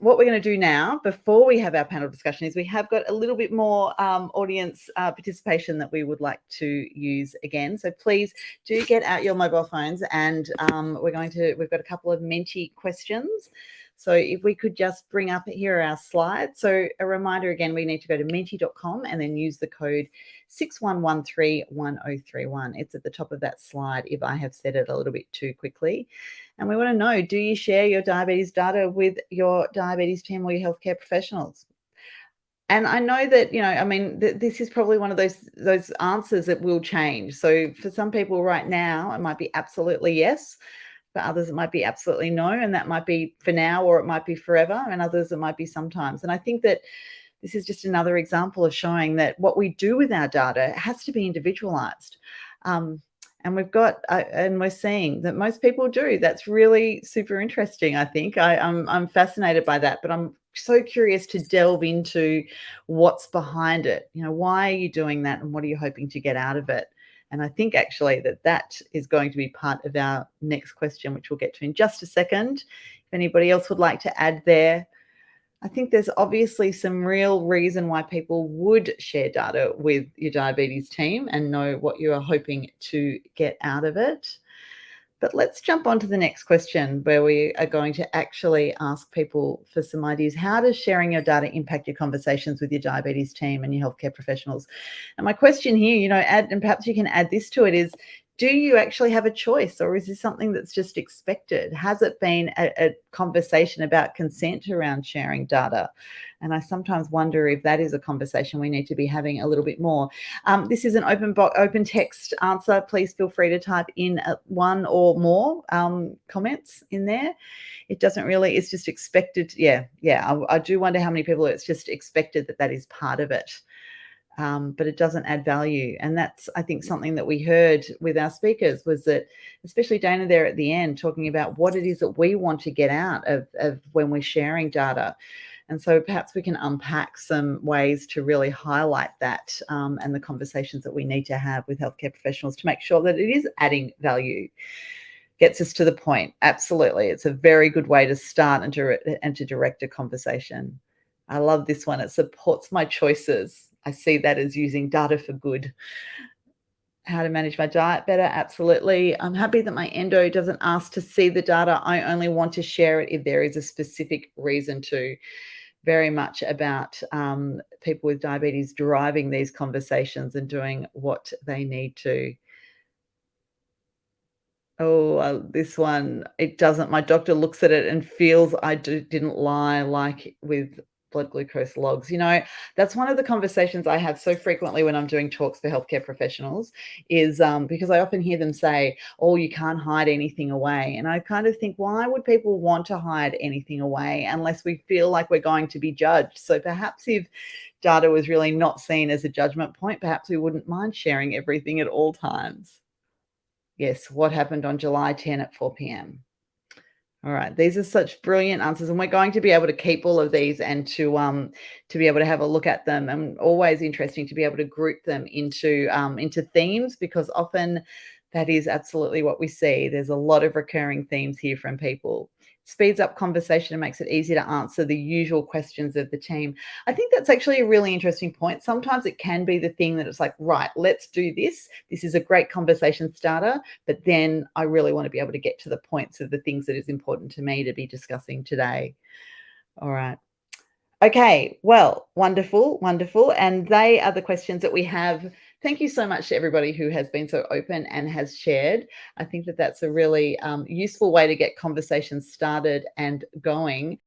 what we're going to do now, before we have our panel discussion, is we have got a little bit more audience participation that we would like to use again. So please do get out your mobile phones, and we've got a couple of Menti questions. So if we could just bring up, here are our slides. So a reminder again, we need to go to menti.com and then use the code 61131031. It's at the top of that slide if I have said it a little bit too quickly. And we want to know, do you share your diabetes data with your diabetes team or your healthcare professionals? And I know that, this is probably one of those answers that will change. So for some people right now, it might be absolutely yes. For others, it might be absolutely no, and that might be for now, or it might be forever, and others, it might be sometimes. And I think that this is just another example of showing that what we do with our data has to be individualized. And we're seeing that most people do. That's really super interesting, I think. I'm fascinated by that, but I'm so curious to delve into what's behind it. Why are you doing that, and what are you hoping to get out of it? And I think actually that is going to be part of our next question, which we'll get to in just a second. If anybody else would like to add there. I think there's obviously some real reason why people would share data with your diabetes team and know what you are hoping to get out of it. But let's jump on to the next question, where we are going to actually ask people for some ideas. How does sharing your data impact your conversations with your diabetes team and your healthcare professionals? And my question here, and perhaps you can add this to it, is, do you actually have a choice, or is this something that's just expected? Has it been a conversation about consent around sharing data? And I sometimes wonder if that is a conversation we need to be having a little bit more. This is an open text answer. Please feel free to type in one or more comments in there. It doesn't really, it's just expected. Yeah. I do wonder how many people it's just expected that is part of it. But it doesn't add value. And that's, I think, something that we heard with our speakers, was that, especially Dana there at the end, talking about what it is that we want to get out of when we're sharing data. And so perhaps we can unpack some ways to really highlight that and the conversations that we need to have with healthcare professionals to make sure that it is adding value. Gets us to the point. Absolutely. It's a very good way to start and to direct a conversation. I love this one. It supports my choices. I see that as using data for good. How to manage my diet better? Absolutely. I'm happy that my endo doesn't ask to see the data. I only want to share it if there is a specific reason to. Very much about people with diabetes driving these conversations and doing what they need to. Oh, this one, it doesn't. My doctor looks at it and feels I didn't lie, like with blood glucose logs. That's one of the conversations I have so frequently when I'm doing talks for healthcare professionals, is because I often hear them say, oh, you can't hide anything away. And I kind of think, why would people want to hide anything away unless we feel like we're going to be judged? So perhaps if data was really not seen as a judgment point, perhaps we wouldn't mind sharing everything at all times. Yes, what happened on July 10 at 4 p.m. All right, these are such brilliant answers, and we're going to be able to keep all of these and to be able to have a look at them. And always interesting to be able to group them into themes, because often that is absolutely what we see. There's a lot of recurring themes here from people. Speeds up conversation and makes it easier to answer the usual questions of the team. I think that's actually a really interesting point. Sometimes it can be the thing that it's like, right, let's do this. This is a great conversation starter, but then I really want to be able to get to the points of the things that is important to me to be discussing today. All right. Okay, well, wonderful. And they are the questions that we have. Thank you so much to everybody who has been so open and has shared. I think that that's a really useful way to get conversations started and going.